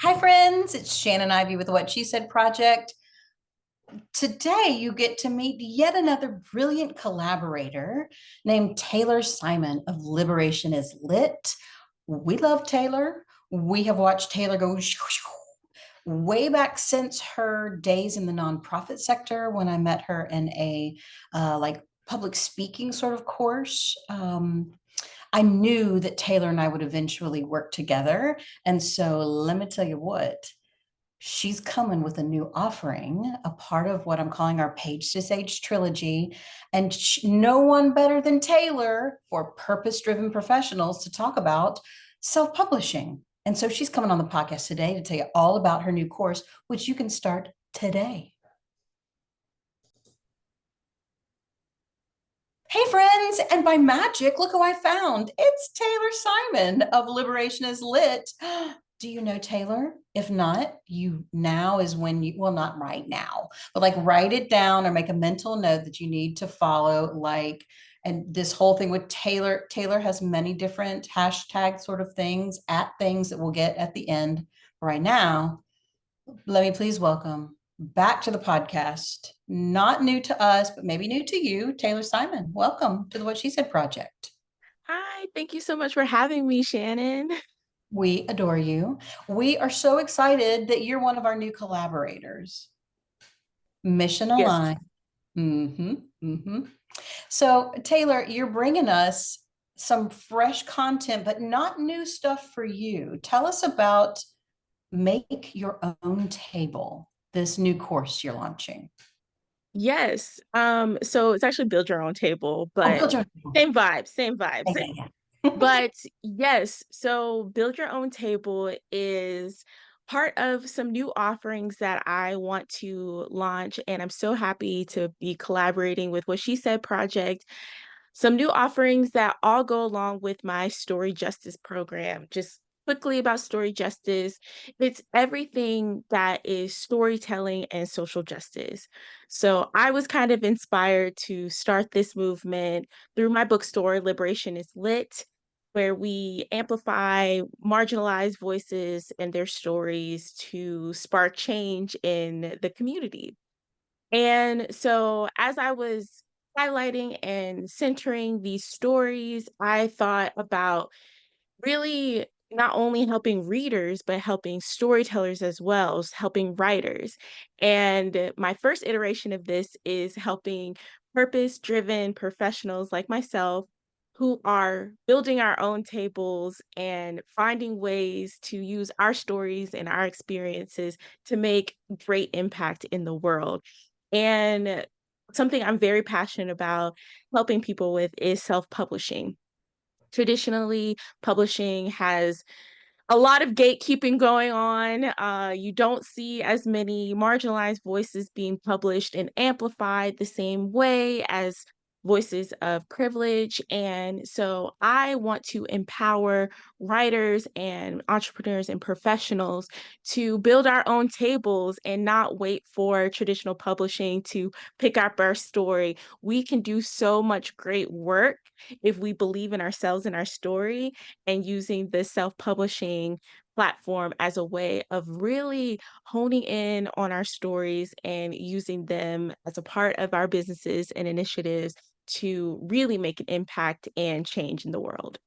Hi, friends. It's Shannon Ivy with the What She Said Project. Today, you get to meet yet another brilliant collaborator named Tayler Simon of Liberation is Lit. We love Tayler. We have watched Tayler go way back since her days in the nonprofit sector when I met her in a like public speaking sort of course. I knew that Tayler and I would eventually work together. And so let me tell you what, she's coming with a new offering, a part of what I'm calling our Page to Sage trilogy. And no one better than Tayler for purpose driven professionals to talk about self publishing. And so she's coming on the podcast today to tell you all about her new course, which you can start today. Hey, friends, and by magic, look who I found. It's Tayler Simon of Liberation is Lit. Do you know Tayler? If not, you now is when you, well, not right now, but like write it down or make a mental note that you need to follow. And this whole thing with Tayler has many different hashtag sort of things, at things that we'll get at the end. Right now, let me please welcome back to the podcast, not new to us, but maybe new to you, Tayler Simon. Welcome to the What She Said Project. Hi, thank you so much for having me, Shannon. We adore you. We are so excited that you're one of our new collaborators. Mission Yes. aligned. Mm-hmm. Mm-hmm. So, Tayler, you're bringing us some fresh content, but not new stuff for you. Tell us about Make Your Own Table, this new course you're launching. Yes. So it's actually build your own table, Oh, but build your own table. same vibes, same vibes. Yeah, yeah, yeah. But yes, so build your own table is part of some new offerings that I want to launch, and I'm so happy to be collaborating with What She Said Project. Some new offerings that all go along with my story justice program. Just quickly about story justice, it's everything that is storytelling and social justice. So I was kind of inspired to start this movement through my bookstore, Liberation is Lit, where we amplify marginalized voices and their stories to spark change in the community. And so, as I was highlighting and centering these stories, I thought about really not only helping readers, but helping storytellers as well, helping writers. And my first iteration of this is helping purpose driven professionals like myself who are building our own tables and finding ways to use our stories and our experiences to make great impact in the world. And something I'm very passionate about helping people with is self publishing. Traditionally, publishing has a lot of gatekeeping going on. You don't see as many marginalized voices being published and amplified the same way as voices of privilege. And so I want to empower writers and entrepreneurs and professionals to build our own tables and not wait for traditional publishing to pick up our story. We can do so much great work if we believe in ourselves and our story and using the self-publishing platform as a way of really honing in on our stories and using them as a part of our businesses and initiatives to really make an impact and change in the world.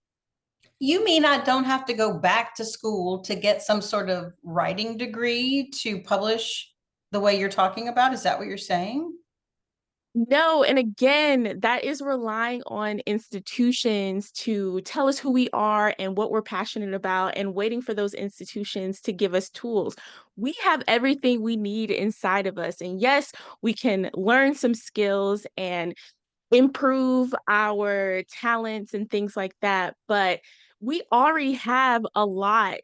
You mean I don't have to go back to school to get some sort of writing degree to publish the way you're talking about? Is that what you're saying? No, and again, that is relying on institutions to tell us who we are and what we're passionate about, and waiting for those institutions to give us tools. We have everything we need inside of us. And yes, we can learn some skills and improve our talents and things like that, but we already have a lot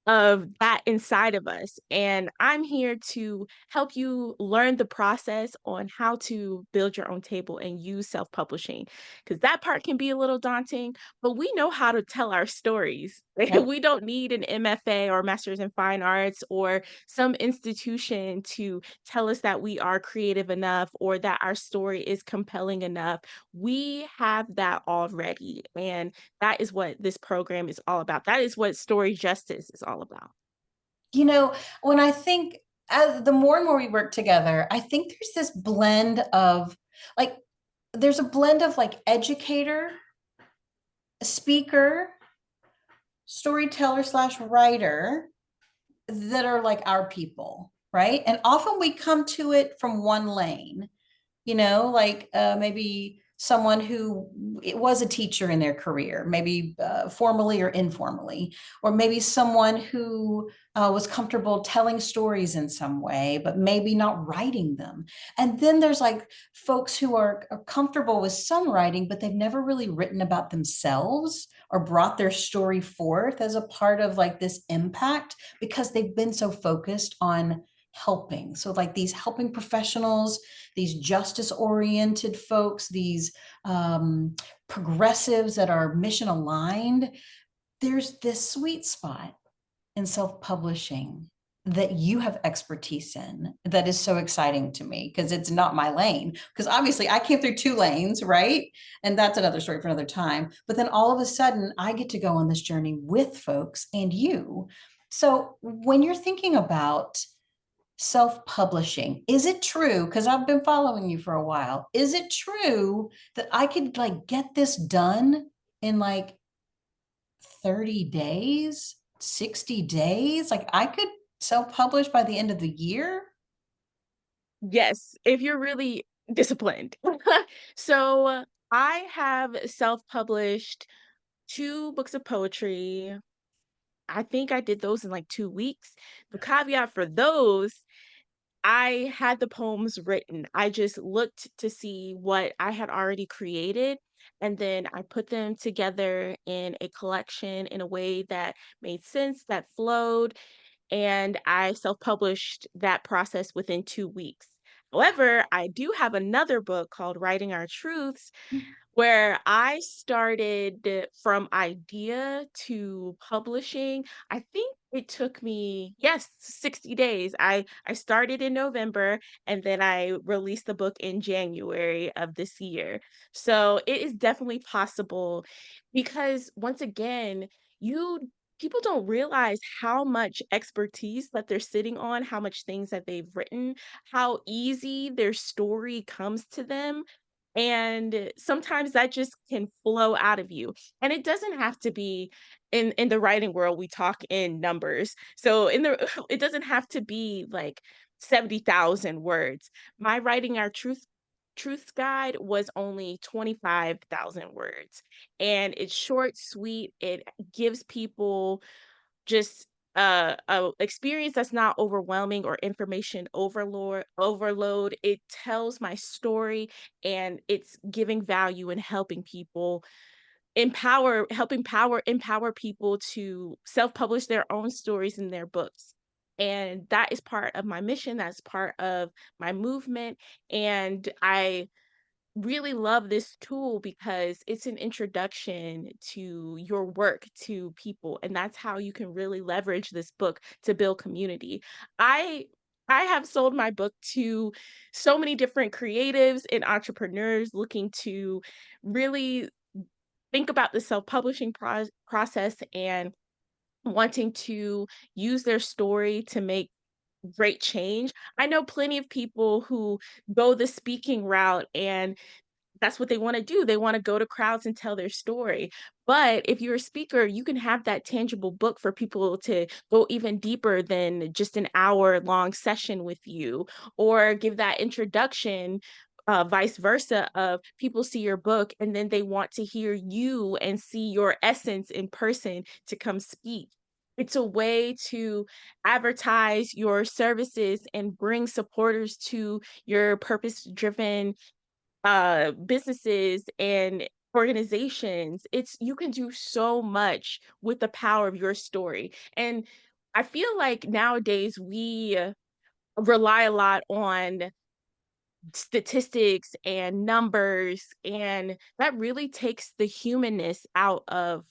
of that inside of us. And I'm here to help you learn the process on how to build your own table and use self publishing. Because that part can be a little daunting, but we know how to tell our stories. Yep. We don't need an MFA or Master's in Fine Arts or some institution to tell us that we are creative enough or that our story is compelling enough. We have that already. And that is what this program is all about. That is what story justice is all about. You know, when I think as the more and more we work together, I think there's this blend of like, there's a blend of like educator, speaker, storyteller slash writer that are like our people, right? And often we come to it from one lane, like maybe someone who it was a teacher in their career, maybe formally or informally, or maybe someone who was comfortable telling stories in some way, but maybe not writing them. And then there's like folks who are comfortable with some writing, but they've never really written about themselves or brought their story forth as a part of like this impact because they've been so focused on helping. So, like these helping professionals, these justice oriented folks, these progressives that are mission aligned, there's this sweet spot in self publishing that you have expertise in that is so exciting to me because it's not my lane. Because obviously I came through two lanes, right? And that's another story for another time. But then all of a sudden, I get to go on this journey with folks and you. So when you're thinking about self-publishing, is it true, because I've been following you for a while, is it true that I could like get this done in like 30 days, 60 days? Like I could self-publish by the end of the year? Yes, if you're really disciplined. So I have self-published 2 books of poetry. I think I did those in like 2 weeks. The caveat for those, I had the poems written. I just looked to see what I had already created, and then I put them together in a collection in a way that made sense, that flowed, and I self-published that process within 2 weeks. However, I do have another book called Writing Our Truths where I started from idea to publishing. I think it took me, yes, 60 days. I started in November and then I released the book in January of this year. So it is definitely possible because once again, you people don't realize how much expertise that they're sitting on, how much things that they've written, how easy their story comes to them, and sometimes that just can flow out of you. And it doesn't have to be in the writing world, we talk in numbers. So in the it doesn't have to be like 70,000 words. My writing our truth guide was only 25,000 words. And it's short, sweet. It gives people just a experience that's not overwhelming or information overload. It tells my story and it's giving value and helping people empower people to self-publish their own stories in their books. And that is part of my mission, that's part of my movement, and I really love this tool because it's an introduction to your work to people, and that's how you can really leverage this book to build community. I I have sold my book to so many different creatives and entrepreneurs looking to really think about the self-publishing process and wanting to use their story to make great change. I know plenty of people who go the speaking route and that's what they wanna do. They wanna go to crowds and tell their story. But if you're a speaker, you can have that tangible book for people to go even deeper than just an hour-long session with you, or give that introduction, vice versa of people see your book and then they want to hear you and see your essence in person to come speak. It's a way to advertise your services and bring supporters to your purpose-driven businesses and organizations. It's you can do so much with the power of your story. And I feel like nowadays we rely a lot on statistics and numbers, and that really takes the humanness out of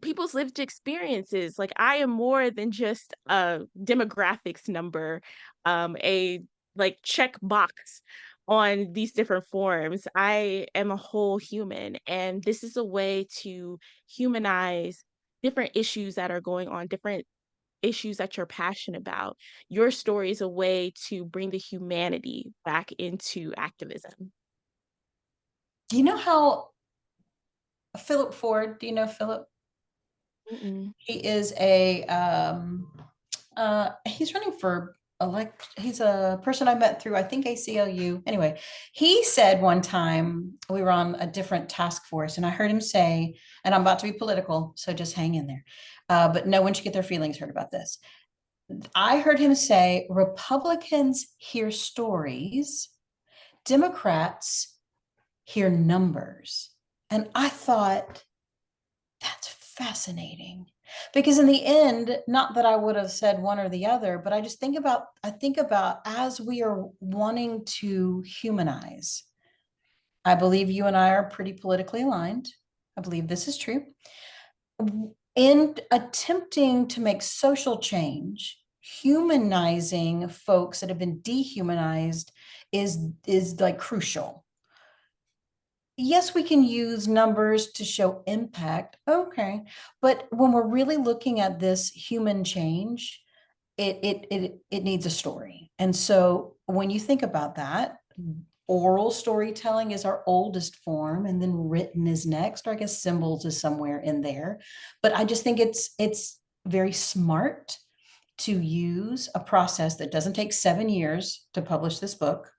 people's lived experiences. Like I am more than just a demographics number, a like check box on these different forms. I am a whole human, and this is a way to humanize different issues that are going on, different issues that you're passionate about. Your story is a way to bring the humanity back into activism. Do you know how Philip Ford, do you know Philip? Mm-mm. He is he's running for he's a person I met through, I think, ACLU. Anyway, he said one time we were on a different task force, and I heard him say, and I'm about to be political, so just hang in there. But no one should get their feelings hurt about this. I heard him say Republicans hear stories, Democrats hear numbers. And I thought, that's fascinating. Because in the end, not that I would have said one or the other, but I think about as we are wanting to humanize. I believe you and I are pretty politically aligned. I believe this is true. In attempting to make social change, humanizing folks that have been dehumanized is like crucial. Yes, we can use numbers to show impact. Okay. But when we're really looking at this human change, it needs a story. And so when you think about that, oral storytelling is our oldest form, and then written is next, or I guess symbols is somewhere in there. But I just think it's very smart to use a process that doesn't take 7 years to publish this book,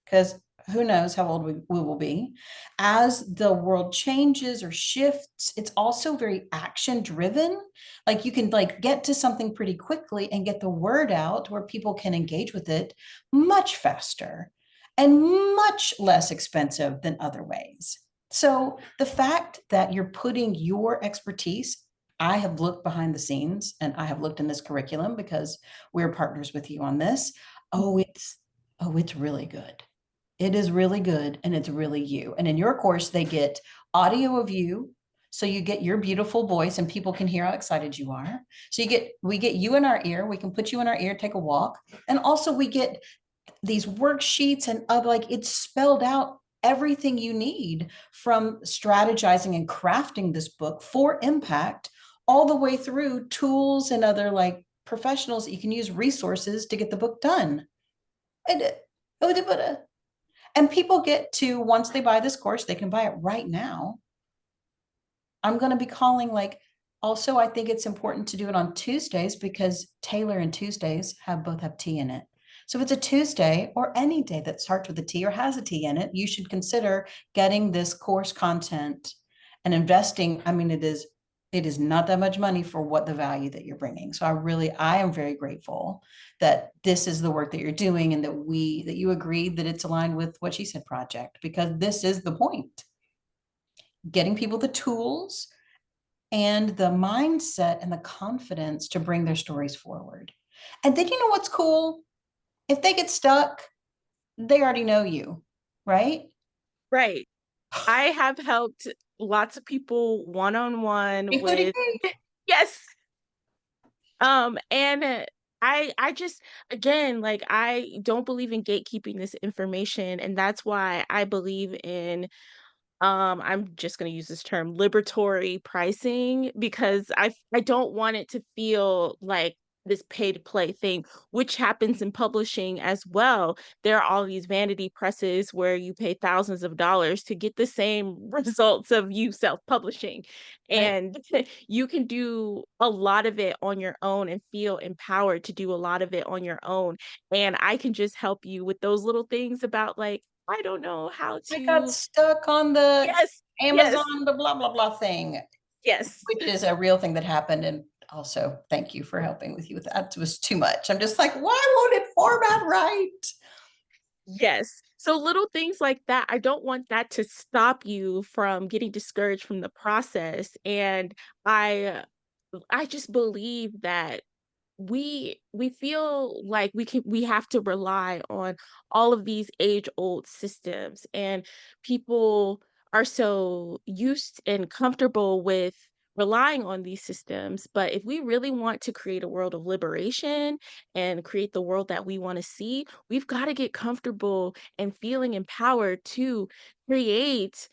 because who knows how old we will be. As the world changes or shifts, it's also very action driven. Like you can like get to something pretty quickly and get the word out where people can engage with it much faster and much less expensive than other ways. So the fact that you're putting your expertise, I have looked behind the scenes and I have looked in this curriculum because we're partners with you on this. Oh, it's really good. It is really good and it's really you. And in your course, they get audio of you. So you get your beautiful voice and people can hear how excited you are. So we get you in our ear. We can put you in our ear, take a walk. And also we get these worksheets and of like it's spelled out everything you need from strategizing and crafting this book for impact all the way through tools and other like professionals that you can use resources to get the book done. And and people get to, once they buy this course, they can buy it right now. I'm going to be calling like, also, I think it's important to do it on Tuesdays because Taylor and Tuesdays both have tea in it. So if it's a Tuesday or any day that starts with a T or has a T in it, you should consider getting this course content and investing. I mean, it is not that much money for what the value that you're bringing. So I am very grateful that this is the work that you're doing and that you agreed that it's aligned with What She Said project, because this is the point. Getting people the tools and the mindset and the confidence to bring their stories forward. And then you know what's cool? If they get stuck, they already know you, right? Right. I have helped lots of people one-on-one Including with me. yes. And I just again, like I don't believe in gatekeeping this information, and that's why I believe in I'm just going to use this term liberatory pricing because I don't want it to feel like this pay to play thing, which happens in publishing as well. There are all these vanity presses where you pay thousands of dollars to get the same results of you self-publishing. Right. And you can do a lot of it on your own and feel empowered to do a lot of it on your own. And I can just help you with those little things about like, I don't know how I got to stuck on the yes, yes, Amazon, the blah, blah, blah thing, yes, which is a real thing that happened. And also, thank you for helping with you with that. It was too much. I'm just like, why won't it format right? yes. So little things like that, I don't want that to stop you from getting discouraged from the process, and I I just believe that we feel like we have to rely on all of these age old systems, and people are so used and comfortable with relying on these systems. But if we really want to create a world of liberation and create the world that we want to see, we've got to get comfortable and feeling empowered to create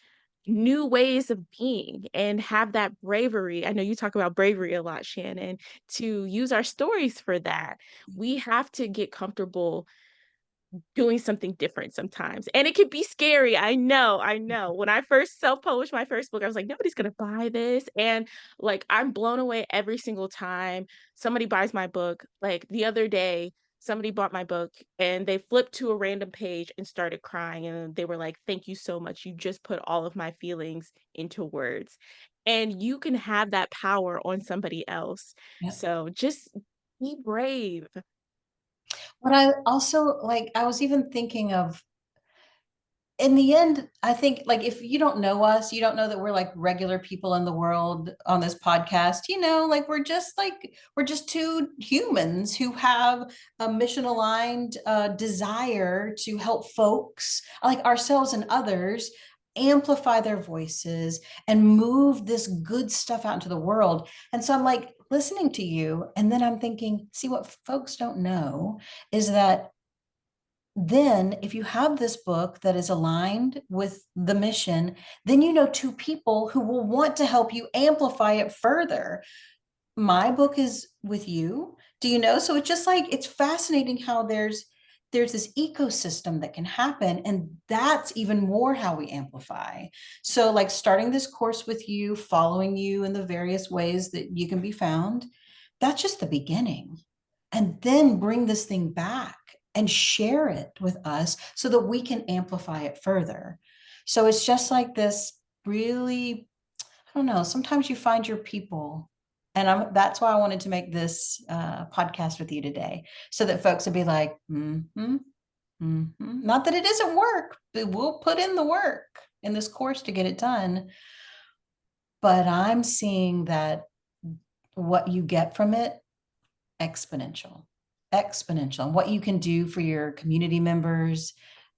new ways of being and have that bravery. I know you talk about bravery a lot, Shannon, to use our stories for that. We have to get comfortable doing something different sometimes. And it could be scary. I know. When I first self-published my first book, I was like, nobody's gonna buy this. And like I'm blown away every single time somebody buys my book. Like the other day, somebody bought my book and they flipped to a random page and started crying. And they were like, thank you so much. You just put all of my feelings into words. And you can have that power on somebody else. Yeah. So just be brave. But I also like, I was even thinking of, in the end, I think like if you don't know us, you don't know that we're like regular people in the world on this podcast, like we're just two humans who have a mission aligned desire to help folks like ourselves and others amplify their voices and move this good stuff out into the world. And so I'm like listening to you, and then I'm thinking, see, what folks don't know is that then if you have this book that is aligned with the mission, then you know two people who will want to help you amplify it further. My book is with you. Do you know? So it's just like it's fascinating how there's this ecosystem that can happen, and that's even more how we amplify. So like starting this course with you, following you in the various ways that you can be found, that's just the beginning. And then bring this thing back and share it with us so that we can amplify it further. So it's just like this really, I don't know, sometimes you find your people. And that's why I wanted to make this podcast with you today, so that folks would be like, mm-hmm, mm-hmm. Not that it isn't work, but we'll put in the work in this course to get it done. But I'm seeing that what you get from it, exponential, exponential, and what you can do for your community members.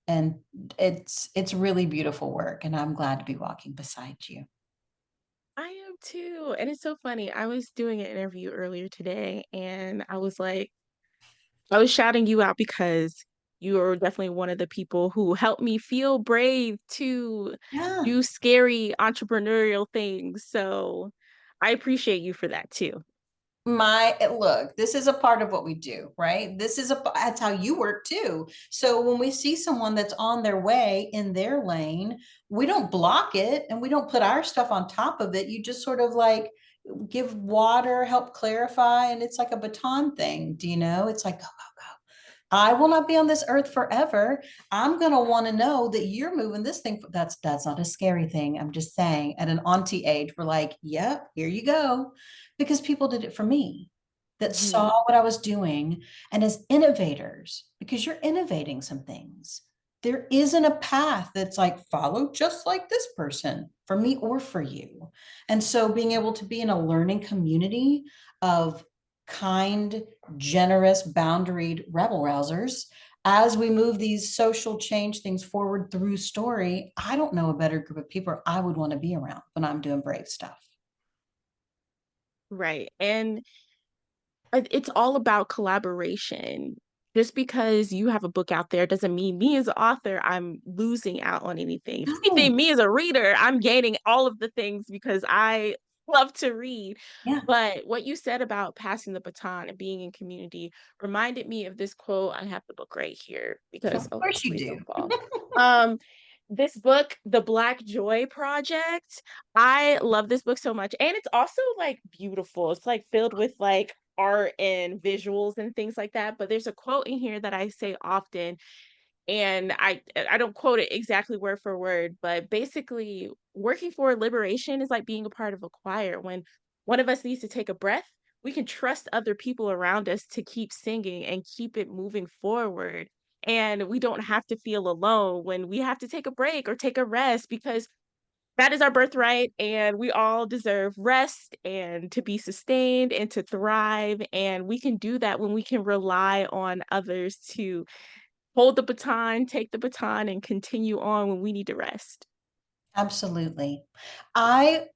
And it's really beautiful work. And I'm glad to be walking beside you. I am too. And it's so funny. I was doing an interview earlier today and I was shouting you out because you are definitely one of the people who helped me feel brave to Yeah. do scary entrepreneurial things. So I appreciate you for that too. My look, this is a part of what we do, right? That's how you work too. So when we see someone that's on their way in their lane, we don't block it and we don't put our stuff on top of it. You just sort of like give water, help clarify, and it's like a baton thing. Do you know? It's like, go, go, go. I will not be on this earth forever. I'm going to want to know that you're moving this thing. That's not a scary thing. I'm just saying at an auntie age, we're like, yep, here you go. Because people did it for me that Mhm. saw what I was doing. And as innovators, because you're innovating some things, there isn't a path that's like follow just like this person for me or for you. And so being able to be in a learning community of kind, generous, boundaried rebel rousers as we move these social change things forward through story, I don't know a better group of people I would want to be around when I'm doing brave stuff. Right. And it's all about collaboration. Just because you have a book out there doesn't mean me as an author, I'm losing out on anything. If No, anything, me as a reader, I'm gaining all of the things because I love to read. yeah, But what you said about passing the baton and being in community reminded me of this quote. I have the book right here because, of oh, course you please do. don't fall. Um, this book, The Black Joy Project, I love this book so much. And it's also like beautiful. It's like filled with like art and visuals and things like that. But there's a quote in here that I say often, and I don't quote it exactly word for word, but basically working for liberation is like being a part of a choir. When one of us needs to take a breath, we can trust other people around us to keep singing and keep it moving forward. And we don't have to feel alone when we have to take a break or take a rest because that is our birthright, and we all deserve rest and to be sustained and to thrive. And we can do that when we can rely on others to hold the baton, take the baton, and continue on when we need to rest. Absolutely. I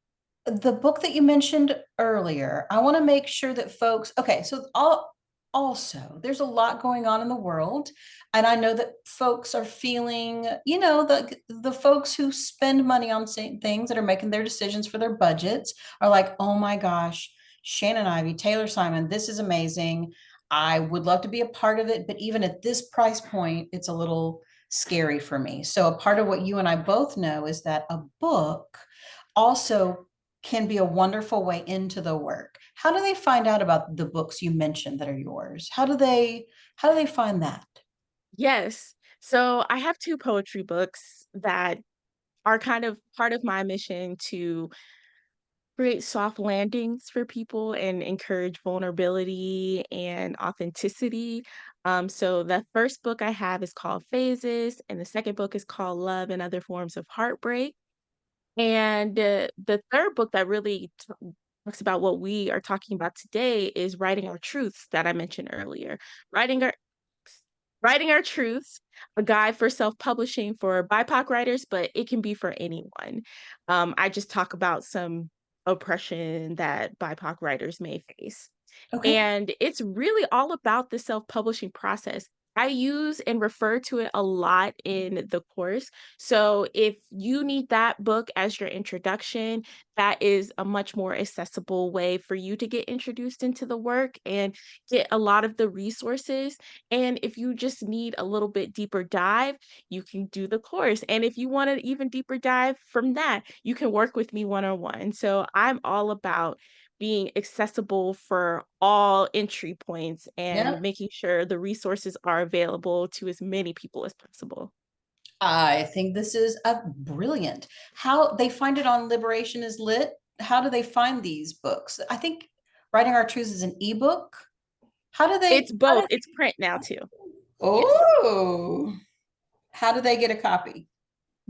the book that you mentioned earlier, I want to make sure that folks, okay, so all also there's a lot going on in the world, and I know that folks are feeling, the folks who spend money on things that are making their decisions for their budgets are like, oh my gosh, Shannon Ivy, Taylor Simon, this is amazing. I would love to be a part of it, but even at this price point, it's a little scary for me. So a part of what you and I both know is that a book also can be a wonderful way into the work. How do they find out about the books you mentioned that are yours? How do they find that? Yes. So I have 2 poetry books that are kind of part of my mission to create soft landings for people and encourage vulnerability and authenticity. So the first book I have is called Phases, and the second book is called Love and Other Forms of Heartbreak. And the third book that really talks about what we are talking about today is Writing Our Truths that I mentioned earlier. Writing Our Writing Our Truths, a guide for self-publishing for BIPOC writers, but it can be for anyone. I just talk about some oppression that BIPOC writers may face. Okay. And it's really all about the self-publishing process. I use and refer to it a lot in the course. So if you need that book as your introduction, that is a much more accessible way for you to get introduced into the work and get a lot of the resources. And if you just need a little bit deeper dive, you can do the course. And if you want an even deeper dive from that, you can work with me one on one. So I'm all about being accessible for all entry points and Yep. making sure the resources are available to as many people as possible. I think this is a brilliant. How they find it on Liberation is Lit. How do they find these books? I think Writing Our Truths is an ebook. How do they, It's both. It's print now too. Yes. oh, how do they get a copy?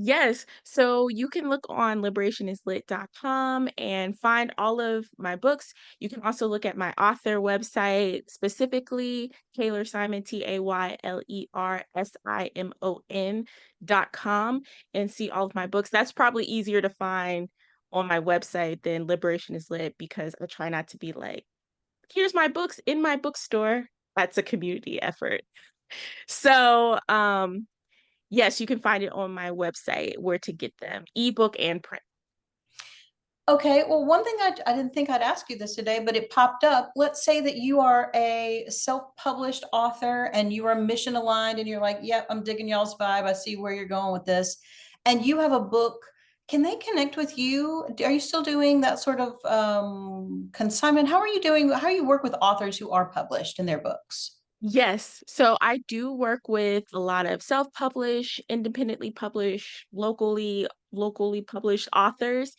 Yes. So you can look on liberationislit.com and find all of my books. You can also look at my author website, specifically Taylor Simon, TaylerSimon.com, and see all of my books. That's probably easier to find on my website than Liberation is Lit because I try not to be like, here's my books in my bookstore. That's a community effort. So, yes, you can find it on my website where to get them, ebook and print. Okay, well, one thing I didn't think I'd ask you this today, but it popped up. Let's say that you are a self-published author and you are mission aligned and you're like, yep, I'm digging y'all's vibe. I see where you're going with this. And you have a book. Can they connect with you? Are you still doing that sort of consignment? How are you doing? How do you work with authors who are published in their books? Yes, so I do work with a lot of self-published, independently published, locally published authors,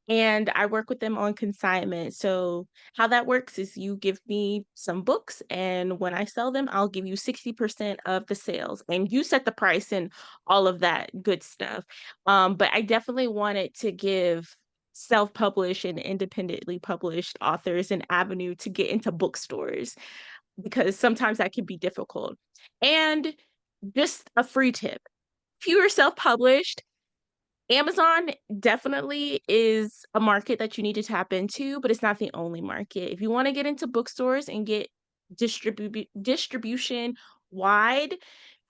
and I work with them on consignment. So how that works is you give me some books, and when I sell them, I'll give you 60% of the sales, and you set the price and all of that good stuff. But I definitely wanted to give self-published and independently published authors an avenue to get into bookstores because sometimes that can be difficult. And just a free tip, if you are self-published, Amazon definitely is a market that you need to tap into, but it's not the only market. If you want to get into bookstores and get distribution wide,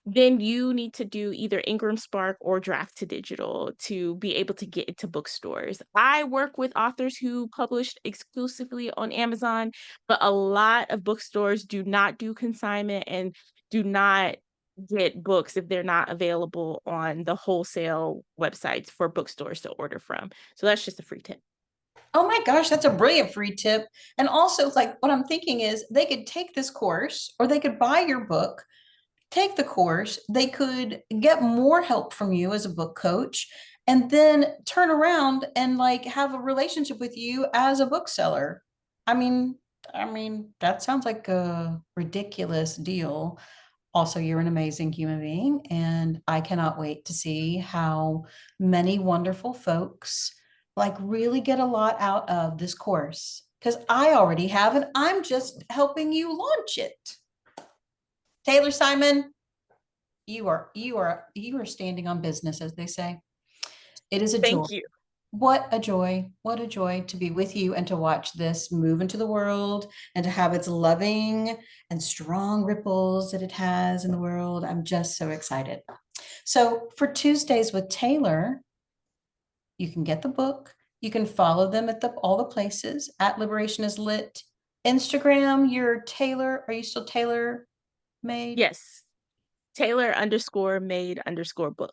then you need to do either Ingram Spark or Draft to Digital to be able to get into bookstores. I work with authors who published exclusively on Amazon, but a lot of bookstores do not do consignment and do not get books if they're not available on the wholesale websites for bookstores to order from. So that's just a free tip. Oh my gosh, that's a brilliant free tip. And also, like, what I'm thinking is they could take this course or they could buy your book, take the course, they could get more help from you as a book coach, and then turn around and like have a relationship with you as a bookseller. I mean, that sounds like a ridiculous deal. Also, you're an amazing human being, and I cannot wait to see how many wonderful folks like really get a lot out of this course because I already have, and I'm just helping you launch it. Taylor Simon, you are standing on business, as they say. It is a joy. Thank you. What a joy. What a joy to be with you and to watch this move into the world and to have its loving and strong ripples that it has in the world. I'm just so excited. So, for Tuesdays with Tayler, you can get the book. You can follow them at all the places at Liberation is Lit. Instagram, you're Tayler. Are you still Tayler Made? Yes, Taylor_made_books.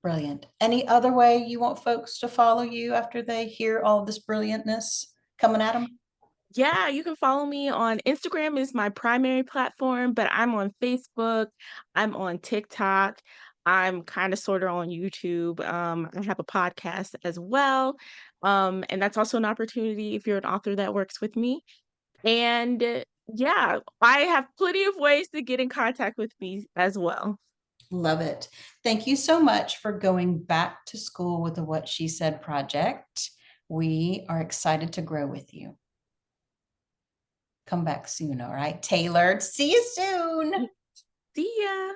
Brilliant. Any other way you want folks to follow you after they hear all of this brilliantness coming at them? Yeah, you can follow me on Instagram is my primary platform, but I'm on Facebook, I'm on TikTok, I'm kinda sorta on YouTube, I have a podcast as well, and that's also an opportunity if you're an author that works with me, and, yeah, I have plenty of ways to get in contact with me as well. Love it. Thank you so much for going back to school with the What She Said project. We are excited to grow with you. Come back soon, all right, Tayler? See you soon. See ya.